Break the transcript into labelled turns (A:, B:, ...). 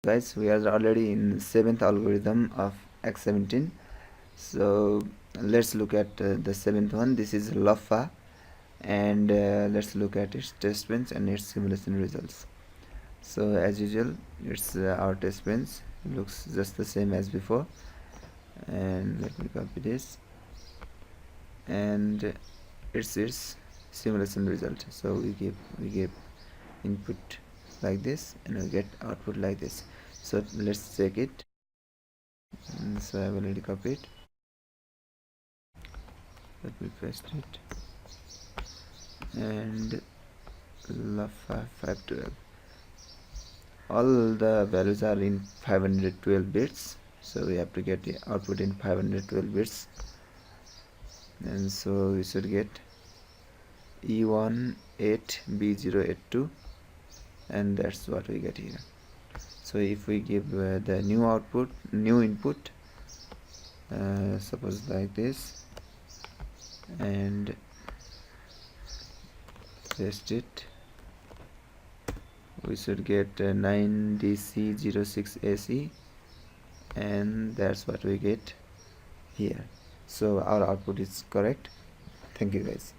A: guys, we are already in 7th algorithm of X17. So let's look at the 7th one. This is Luffa, and let's look at its test bench and its simulation results. So as usual, it's our test bench looks just the same as before, and let me copy this, and it's simulation result. So we give input like this and we get output like this. So let's check it. So I've already copied. Let me paste it, and Luffa 512. All the values are in 512 bits, so we have to get the output in 512 bits, and so we should get E18B082, and that's what we get here. So if we give the new input, suppose like this, and paste it, we should get 9DC06AC, and that's what we get here. So our output is correct. Thank you guys.